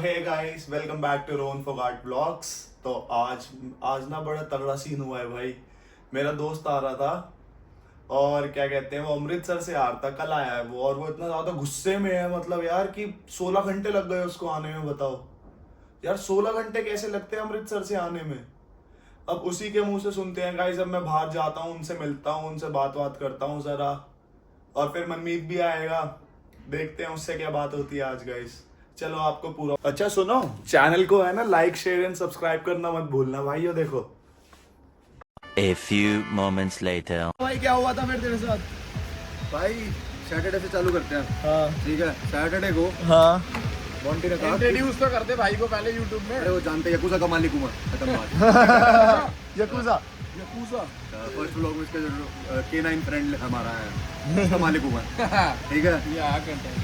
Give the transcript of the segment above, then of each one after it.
Hey guys, welcome back to Ron forgot blogs. तो आज ना बड़ा तगड़ा सीन हुआ है भाई। मेरा दोस्त आ रहा था और क्या कहते हैं, वो अमृतसर से आ रहा था, कल आया है वो। और वो इतना ज्यादा गुस्से में है, मतलब यार कि 16 घंटे लग गए उसको आने में। बताओ यार, 16 घंटे कैसे लगते हैं अमृतसर से आने में। अब उसी के मुंह से सुनते हैं गाइस। अब मैं बाहर जाता हूँ, उनसे मिलता हूँ, उनसे बात करता हूँ जरा। और फिर मनमीत भी आएगा, देखते हैं उससे क्या बात होती है आज गाइस। चलो आपको पूरा अच्छा सुनो, चैनल को है ना लाइक शेयर एंड सब्सक्राइब करना मत भूलना भाई। ये देखो A few moments later. भाई क्या हुआ था फिर तेरे साथ? भाई सैटरडे से चालू करते हैं। हाँ ठीक है, सैटरडे को हाँ बॉन्टी ने कहा इंट्रोड्यूस तो करते भाई को पहले यूट्यूब में। अरे वो जानते यकूजा का मालिक हूँ मैं, खत्म बात। यकूजा फर्स्ट व्लॉग में इसका K9 फ्रेंड हमारा है, उसका मालिक हूँ मैं। ठीक है, या कंटेंट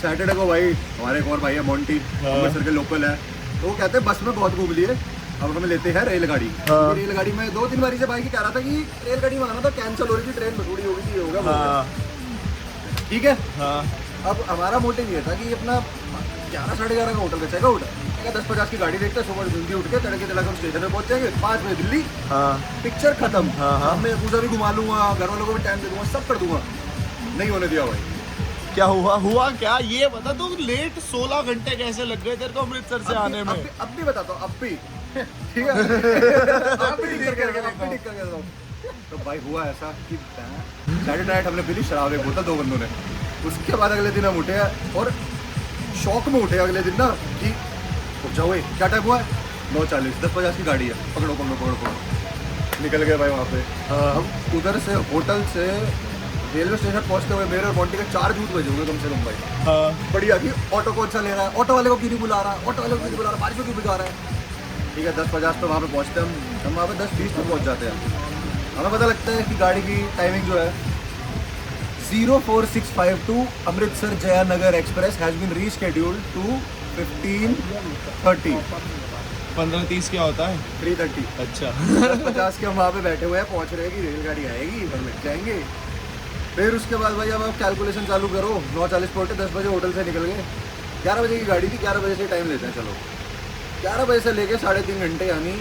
सैटरडे को भाई हमारे एक और भाई है मोंटी, अमृतसर के लोकल है। तो वो कहते हैं बस में बहुत घूम लिए, अब हमें लेते हैं रेलगाड़ी। रेलगाड़ी में 2-3 बारी से भाई की कह रहा था कि रेलगाड़ी मंगाना था, कैंसिल हो रही थी, ट्रेन थोड़ी हो गई थी, होगा ठीक है। अब हमारा मोटिव ये था कि अपना 11-11:30 का होटल का चेकआउट है, 10:50 की गाड़ी देखते हैं, सुबह जल्दी उठ के तड़के तड़क हम स्टेशन में पहुंच जाएंगे, 5 बजे दिल्ली, पिक्चर खत्म। मैं पूजा भी घुमा लूंगा, घर वालों को भी टाइम दे दूंगा, सब कर दूंगा। नहीं होने दिया भाई। क्या हुआ क्या ये बता। तो लेट 16 घंटे कैसे लग गए तेरे को अमृतसर से आने में? अब भी बताता हूँ, अब भी ठीक है। अब भी ठीक करके बताता हूँ। तो भाई हुआ ऐसा कि सैटरडे नाइट हमने पी ली शराब, एक बोतल 2 बंदों ने। उसके बाद अगले दिन हम उठे और शौक में उठे अगले दिन ना कि जाओ क्या टाइम हुआ है, 9:40, 10:50 की गाड़ी है, पकड़ो। निकल गए भाई वहाँ पे। हम उधर से होटल से रेलवे स्टेशन पहुँचते हुए मेरे और बॉन्टी के 4 जूत बजे होंगे कम से कम भाई। बढ़िया कि ऑटो को अच्छा ले रहा है, ऑटो वाले को क्यों नहीं बुला रहा, बारिश को क्यों भिगा रहा है। ठीक है, 10:50 पे वहाँ पे पहुँचते हम वहाँ पे 10:20 पे पहुँच जाते हैं। हमें पता लगता है कि गाड़ी की टाइमिंग जो है 04652 Amritsar Jaynagar express has been rescheduled to 15:30। 15:30 क्या होता है? 3:30। अच्छा 10:50 के हम वहाँ पे बैठे हुए हैं, पहुँच रहे हैं कि रेलगाड़ी आएगी, हम लग जाएंगे। फिर उसके बाद भाई अब आप कैलकुलेशन चालू करो, 9:40 पे उठे, 10 बजे होटल से निकल गए। 11 बजे की गाड़ी थी, 11 बजे से टाइम लेते हैं चलो। 11 बजे से लेके 3.5 घंटे, यानी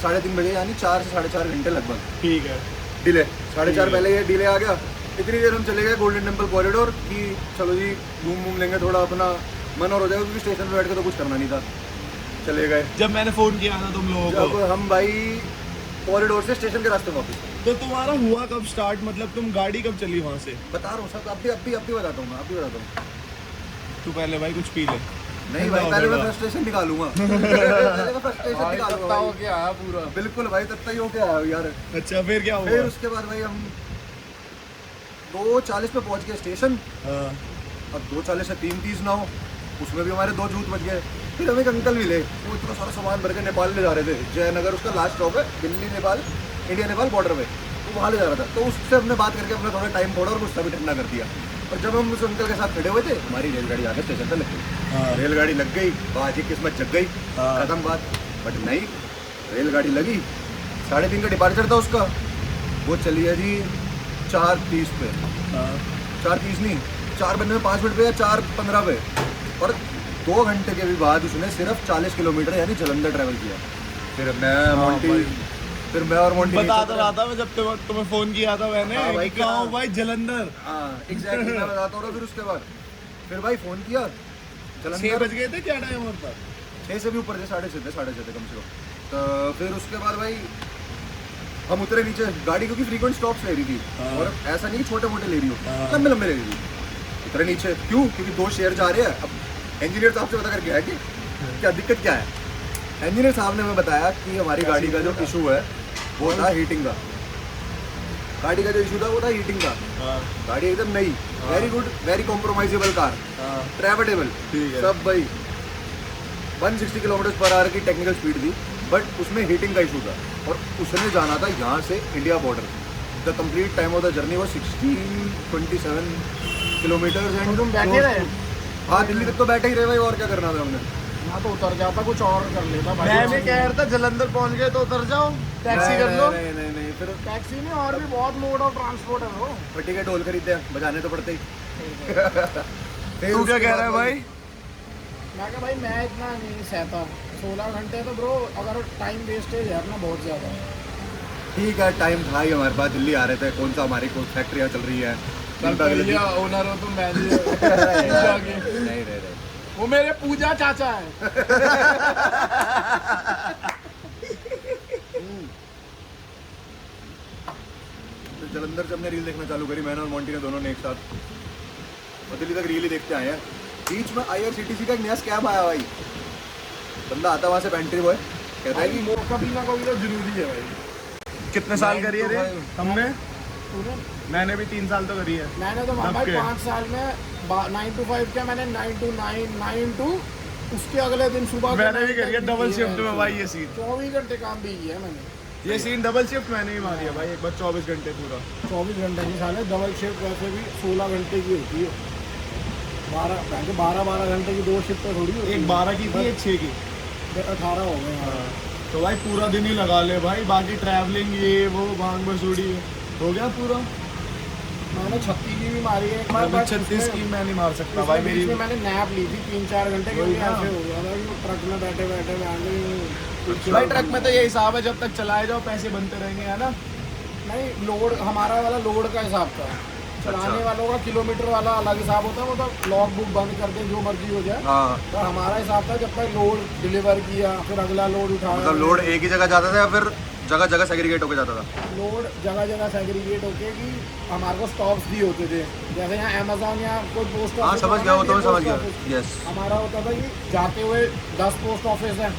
3:30 बजे, यानी 4 से 4.5 घंटे लगभग। ठीक है, डिले 4:30 पहले ये डिले आ गया। इतनी देर हम चले गए गोल्डन टेम्पल कॉरिडोर कि चलो जी घूम लेंगे, थोड़ा अपना मन और हो जाएगा, क्योंकि स्टेशन पे बैठ के तो कुछ करना नहीं था। चले गए। जब मैंने फोन किया था तुम लोगों जब को, हम भाई कॉरिडोर से स्टेशन के रास्ते वापस। तो तुम्हारा हुआ कब स्टार्ट? मतलब तुम गाड़ी कब चली वहाँ से? बता रहा हूँ सब, अब भी बताता हूँ मैं, अब भी बताता हूँ। तू पहले भाई कुछ पी ले। नहीं भाई, पहले मैं फ्रस्ट्रेशन निकालूंगा। पहले मैं फ्रस्ट्रेशन निकालूंगा भाई। क्या आया पूरा? बिल्कुल भाई, तब तक हो क्या यार। अच्छा फिर क्या हुआ? फिर उसके बाद भाई हम 2:40 पे पहुंच गए स्टेशन। अब 2:40 से 3:30 ना हो, उसमें भी हमारे 2 जूत बच गए। फिर हमें एक अंकल मिले, वो इतना सारा सामान भर के नेपाल ले जा रहे थे। जयनगर उसका लास्ट स्टॉप है, दिल्ली नेपाल, इंडिया नेपाल बॉर्डर पे, वो वहाँ ले जा रहा था। तो उससे हमने बात करके अपना थोड़ा टाइम छोड़ा और गुस्सा भी ठंडा कर दिया। और जब हम उस अंकल के साथ खड़े हुए थे, हमारी रेलगाड़ी आके स्टेशन पे लग गई। रेलगाड़ी लग गई, बाजी किस्मत जग गई, खत्म बात। बट नहीं, रेलगाड़ी लगी, 3:30 का डिपार्चर था उसका, वो चली है जी 4:30 पे। 4:30 नहीं, 4 बजने में 5 मिनट पे या 4:15 पे। और 2 घंटे के भी बाद उसने सिर्फ 40 किलोमीटर यानी जलंधर ट्रैवल किया। फिर मैं और मोंटी बता तो रहा था मैं, जब तुम्हें फोन किया था मैंने। हाँ भाई, कहाँ हो भाई? जलंधर। एग्जैक्टली मैं बताता हूँ। फिर भाई फोन किया, 6 बज गए थे क्या टाइम और पर? 6 से भी ऊपर थे, 6:30 थे कम से कम। तो फिर उसके बाद भाई हम उतरे नीचे, गाड़ी क्योंकि फ्रीक्वेंट स्टॉप्स ले रही थी। और ऐसा नहीं छोटे मोटे ले रही हो, लंबे ले रही थी। उतरे नीचे क्यों? क्योंकि 2 शेयर जा रहे हैं। अब इंजीनियर साहब से पता करके आया कि क्या दिक्कत क्या है। इंजीनियर साहब ने हमें बताया कि हमारी गाड़ी का जो इशू है वो था हीटिंग का। गाड़ी का जो इशू था वो था हीटिंग का। गाड़ी एकदम नई, वेरी गुड, वेरी कॉम्प्रोमाइजेबल कार, ट्रैवलेबल सब भाई। 160 किलोमीटर/आवर की टेक्निकल स्पीड थी, बट उसमें हीटिंग का इशू था। और उसने जाना था यहाँ से India border. The complete time of the journey वो 1627 किलोमीटर। एंड तुम बैठे रहे? हाँ, दिल्ली तक तो बैठे ही रहे भाई, और क्या करना था हमने। हाँ तो उतर जाता, कुछ और कर लेता भाई। मैं भी कह रहा था जलंधर पहुंच गए तो उतर जाओ, टैक्सी कर लो। नहीं, फिर टैक्सी में और भी बहुत मोड ऑफ ट्रांसपोर्ट है वो। फटी के ढोल खरीदते हैं, बजाने तो पड़ते ही। तू क्या कह रहा है भाई? मैं कहा भाई मैं इतना नहीं सहता 16 घंटे तो ब्रो अगर टाइम वेस्टेज है अपना बहुत ज़्यादा। ठीक है, टाइम था ही हमारे पास, दिल्ली आ रहे थे, कौन सा हमारी कोई फैक्ट्रियाँ चल रही है। ओनर हो तुम मैनेजर नहीं रहे वो मेरे पूजा चाचा है। तो जलंधर से हमने रील देखना चालू करी, मैंने और मोंटी ने दोनों ने एक साथ, और दिल्ली तक रील ही देखते आए हैं। बीच में IRCTC का एक नया स्कैम आया भाई, बंदा आता वहाँ से पेंट्री बॉय कहता है कि कभी ना कभी तो जरूरी है भाई। कितने साल करी है रे हमने? तूने मैंने भी 3 साल तो करी है। मैंने तो कब भाई के? 5 साल में 9 to 5 किया मैंने, 9 to 9 9 to उसके अगले दिन सुबह मैंने भी करी है डबल शिफ्ट में भाई ये सीन। 24 घंटे काम भी किया है मैंने। ये सीन डबल शिफ्ट मैंने ही मारी है भाई, एक बार 24 घंटे पूरा। 24 घंटे की साले डबल शिफ्ट वैसे भी 16 घंटे की होती है। 12 घंटे की 2 शिफ्ट थोड़ी होती है। एक 12 की थी, एक 6 की। 18 हो गए। हाँ तो भाई पूरा दिन ही लगा ले भाई, बाकी ट्रैवलिंग ये वो भांग मसूड़ी हो गया पूरा। मैंने 36 की भी मारी है एक बार, मैं 36 की मैं नहीं मार सकता भाई मेरी। में मैंने नैप ली थी 3-4 घंटे वही क्योंकि ना। ऐसे हो गया था कि वो ट्रक में बैठे बैठे भाई ट्रक में तो ये हिसाब है जब तक चलाए जाओ पैसे बनते रहेंगे, है ना? नहीं लोड हमारा वाला लोड का हिसाब था, चलाने वालों का किलोमीटर वाला अलग हिसाब होता है। वो तो लॉग बुक बंद कर दे जो मर्जी हो जाए। हाँ, तो हमारा हिसाब था जब तक लोड डिलीवर किया फिर अगला लोड उठाया। मतलब लोड एक ही जगह जाता था या फिर जगह जगह सेग्रीगेट होके जाता था? लोड जगह जगह सेग्रीगेट होके कि हमारे को स्टॉप्स भी होते थे, जैसे यहाँ अमेजोन या कोई पोस्ट हाँ ऑफिस समझ होता गया, है वो ना, तो मैं ये समझ पोस्ट गया। ऑफिस। यस, हमारा होता था कि जाते हुए 10 पोस्ट ऑफिस है,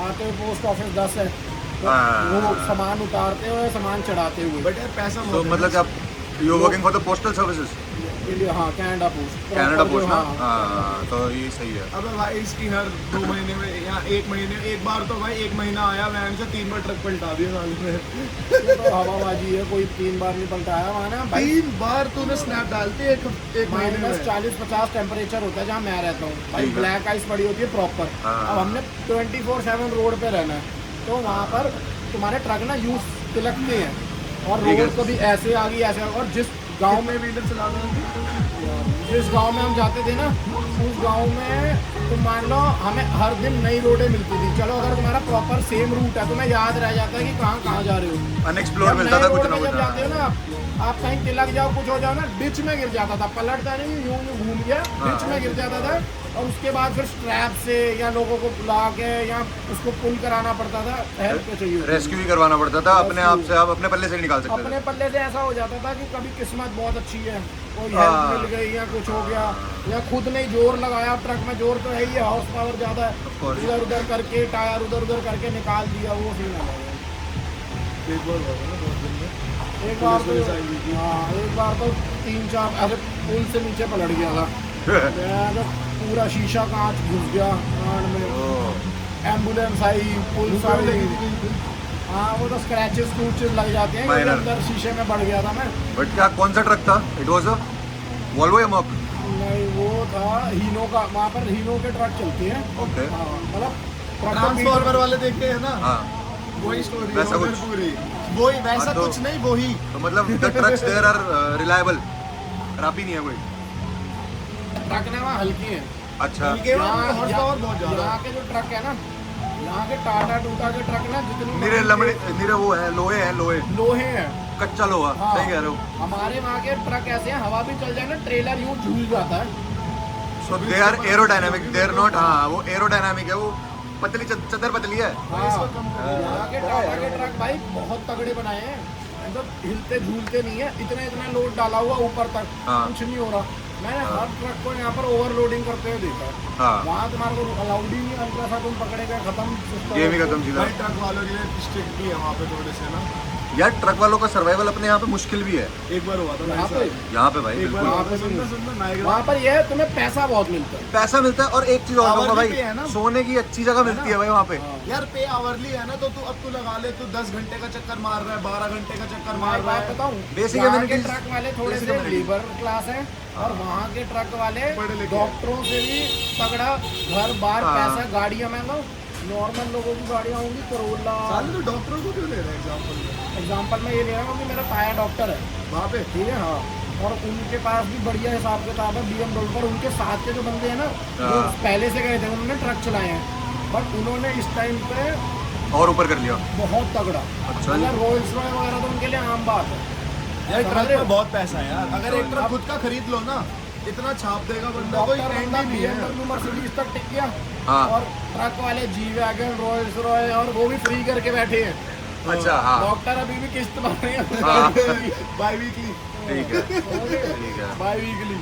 आते हुए पोस्ट ऑफिस 10 है, तो हाँ। वो सामान उतारते हुए सामान चढ़ाते हुए। बट यार पैसा तो बहुत है मतलब ना। कि आप you working for the postal services? हाँ कनाडा पोस्ट। कनाडा पोस्ट ना? हाँ। हाँ, तो ये सही है। अबे भाई इसकी हर 2 महीने में या 1 महीने, एक बार तो भाई 1 महीना आया वैन से 3 बार ट्रक पलटा दिया साल में। ये तो हवाबाजी है, कोई 3 बार नहीं पलटाया वहाँ ना भाई। 3 बार तूने स्नैप डालते एक महीने में। -40-50 टेम्परेचर होता है जहाँ मैं रहता हूँ भाई, ठीक है। ब्लैक आइस पड़ी होती है प्रॉपर। हाँ। अब हमने 24/7 रोड पे रहना है, तो वहाँ पर तुम्हारे ट्रक ना यूज तिलकते हैं और ठीक है। रोड कभी ऐसे आ गई ऐसे, और जिस गांव में व्हीलर चला रहा जिस गांव में हम जाते थे ना उस गांव में तुम मान लो हमें हर दिन नई रोडें मिलती थी। चलो अगर तुम्हारा प्रॉपर सेम रूट है तुम्हें याद रह जाता है कि कहाँ कहाँ जा रहे हो। अनएक्सप्लोर जब मिलता नए था रोड कुछ ना में कुछ। जब जाते हो ना आप कहीं तिलक जाओ कुछ हो जाओ ना, डिच में गिर जाता था, पलटता नहीं यूं घूम गया, डिच में गिर जाता था। और उसके बाद फिर स्ट्रैप से या लोगों को बुला के या उसको पुल कराना पड़ता था, हेल्प चाहिए। रेस्क्यू ही करवाना पड़ता था अपने आप से, आप अपने पल्ले से निकाल सकते अपने थे। पल्ले से ऐसा हो जाता था कि कभी किस्मत बहुत अच्छी है, कोई हाँ। हेल्प मिल गई या कुछ हो गया, या खुद नहीं जोर लगाया, ट्रक में जोर तो है ही, हॉर्स पावर ज़्यादा Of है, course. इधर उधर करके टायर उधर उधर करके निकाल दिया, वो सीन आ गया। एक बार हुआ था ना बहुत दिन में। एक बार तो पुलिस आई हुई थी। हाँ एक बार तो 3-4 ऐसे पुल से नीचे पलट गया था। मैं तो पूरा शीशा कांच घुस गया कान में, एम्बुलेंस आई, पुलिस आई। हाँ वो तो स्क्रैचेस टूचेस लग जाते हैं क्योंकि Minor. अंदर शीशे में बढ़ गया था मैं। बट क्या कौन सा ट्रक था? इट वाज अ वोल्वो या मॉक? नहीं वो था हीनो का, वहाँ पर हीनो के ट्रक चलते हैं। ओके। हाँ, मतलब ट्रक का ट्रांसफॉर्मर वाले देखे हैं ना, हाँ, वही स्टोरी वैसा है कुछ। उधर पूरी। वही वैसा हाँ, तो- कुछ नहीं, वही। तो मतलब the trucks there are reliable, खराबी नहीं है कोई? ट्रक ना वहाँ हल्की है। अच्छा, उनके वहाँ हॉर्स पावर बहुत ज्यादा यहाँ है। के जो ट्रक है ना, यहाँ के टाटा टूटा के ट्रक ना जितनी निरे लमड़े, निरे वो है, लोहे हैं, लोहे, लोहे हैं। कच्चा लोहा। हाँ। सही कह रहे हो। हमारे वहाँ के ट्रक ऐसे हैं, हवा भी चल जाए ना ट्रेलर यूँ झूल जाता है। So they are aerodynamic, they are not, हाँ वो एरोडायनामिक है, वो पतली चद्दर पतली है। हाँ यहाँ के टाटा के ट्रक भाई बहुत तगड़े बनाए हैं, मतलब हिलते झूलते नहीं है, इतना इतना लोड डाला हुआ ऊपर तक, हाँ। कुछ नहीं हो रहा। मैंने हर ट्रक को यहाँ पर ओवरलोडिंग करते हुए देखा है। हाँ, वहाँ तुम्हारे को अलाउड ही नहीं, अल्ट्रा सा तुम पकड़ेगा खत्म system। गेम ही खत्म सीधा। भाई ट्रक वालों के लिए स्ट्रिक्ट भी है वहाँ पे थोड़े से ना। यार ट्रक वालों का सर्वाइवल अपने यहाँ पे मुश्किल भी है। एक बार हुआ था यहाँ मेरे पे साथ। यहाँ पे भाई एक बार बिल्कुल वहाँ पे सुनना नायग्रा वहाँ पर यह है तुम्हें पैसा बहुत मिलता है। पैसा मिलता है, और एक चीज और Hourly कहूँगा भाई, पे है ना? सोने की अच्छी जगह मिलती है भाई वहाँ पे। यार पे आवरली है ना, तो तू अब तू लगा ले, तू 10 घंटे का चक्कर मार रहा है, 12 घंटे का चक्कर मैं मार एक रहा बात है। बताऊँ, Basic यहाँ के amenities- ट्रक वाले थोड़े Basic से amenities। लेबर क्लास हैं, और वहाँ के ट्रक वाले पढ़े लिखे। डॉक्टरों से भी तगड़ा, घर बार हाँ। पैसा, गाड़ियाँ मैं तो नॉर्मल लोगों की गाड़ियाँ होंगी, करोला। साले तो डॉक्टरों को क्यों ले रहा है एग्जाम्पल में? एग्जाम्पल में ये ले रहा हूँ कि मेरा पाया डॉक्टर है वहाँ पे ठीक है। हाँ और उनके पास भी बढ़िया हिसाब किताब है BMW पर। उनके साथ के जो बंदे हैं ना, वो हाँ। पहले से गए थे, उन्होंने ट्रक चलाए हैं, बट उन्होंने इस टाइम पे और ऊपर कर लिया। बहुत तगड़ा, अच्छा। मतलब रोल्स रॉय वगैरह तो उनके लिए आम बात है। यार ट्रक में बहुत पैसा है यार, अगर एक ट्रक खुद का खरीद लो ना, इतना छाप देगा बंदा, कोई एंड ही नहीं है। BMW मर्सिडीज तक टिक गया, हाँ। और ट्रक वाले जी वैगन, रोल्स रॉय, और वो भी फ्री करके बैठे हैं। अच्छा, हाँ। डॉक्टर अभी भी किस्त भर रहे हैं हाँ। Biweekly. ठीक है, ठीक है। Biweekly.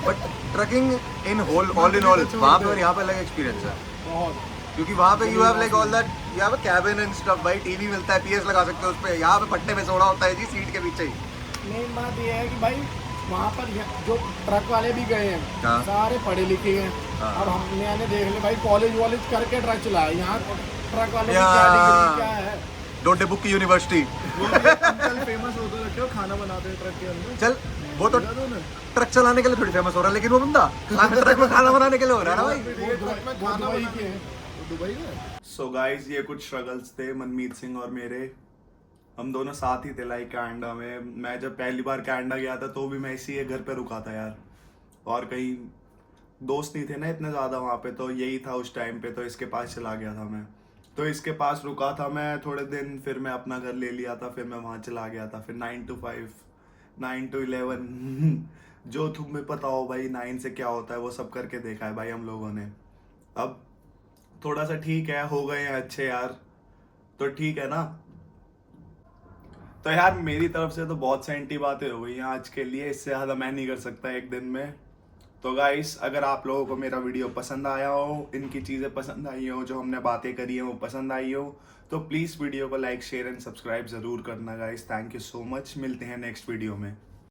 But trucking in all in all वहाँ पे और यहाँ पे अलग एक्सपीरियंस है, बहुत। क्योंकि वहाँ पे you have like all that, you have a cabin and stuff भाई, टीवी मिलता है, PS लगा सकते हो उस पे। यहाँ पे पट्टे में सोना होता है जी, सीट के पीछे ही। मेन बात ये है कि भाई वहाँ पर जो ट्रक वाले भी गए हैं, हाँ। सारे पढ़े लिखे हैं। हाँ। अब हमने देख ले भाई, कॉलेज वॉलेज करके ट्रक चलाया। यहाँ ट्रक वालों की या- क्या डिग्री क्या है? डोंटे बुक की यूनिवर्सिटी। वो भी अंकल फेमस होते रखे हो, खाना बनाते हैं ट्रक के अंदर। चल, वो तो बता दो ना। ट्रक चलाने के लिए थोड़ी फेमस हो रहा है, लेकिन वो बंदा ट्रक में खाना बनाने के लिए हो रहा है ना भाई। ये ट्रक में वो खाना दुबई बनाते के हैं। हैं। वो दुबई में। सो गाइस, ये कुछ स्ट्रगल्स थे मनमीत सिंह और मेरे। हम दोनों साथ ही थे लाइक कैनेडा में। मैं जब पहली बार कैनेडा गया था तो भी मैं इसी के घर पे रुका था यार, और कहीं दोस्त नहीं थे ना इतने ज़्यादा वहाँ पे, तो यही था उस टाइम पे। तो इसके पास चला गया था मैं, तो इसके पास रुका था मैं थोड़े दिन, फिर मैं अपना घर ले लिया था, फिर मैं वहाँ चला गया था। फिर 9 to 5, 9 to 11 जो तुम्हें पता हो भाई 9 से क्या होता है वो सब करके देखा है भाई हम लोगों ने। अब थोड़ा सा ठीक है, हो गए हैं अच्छे यार, तो ठीक है ना। तो यार मेरी तरफ से तो बहुत सेंटी बातें हो गई हैं आज के लिए, इससे ज़्यादा मैं नहीं कर सकता एक दिन में। तो गाइस, अगर आप लोगों को मेरा वीडियो पसंद आया हो, इनकी चीज़ें पसंद आई हो, जो हमने बातें करी हैं वो पसंद आई हो, तो प्लीज़ वीडियो को लाइक, शेयर एंड सब्सक्राइब ज़रूर करना guys. Thank you so much, मिलते हैं नेक्स्ट वीडियो में।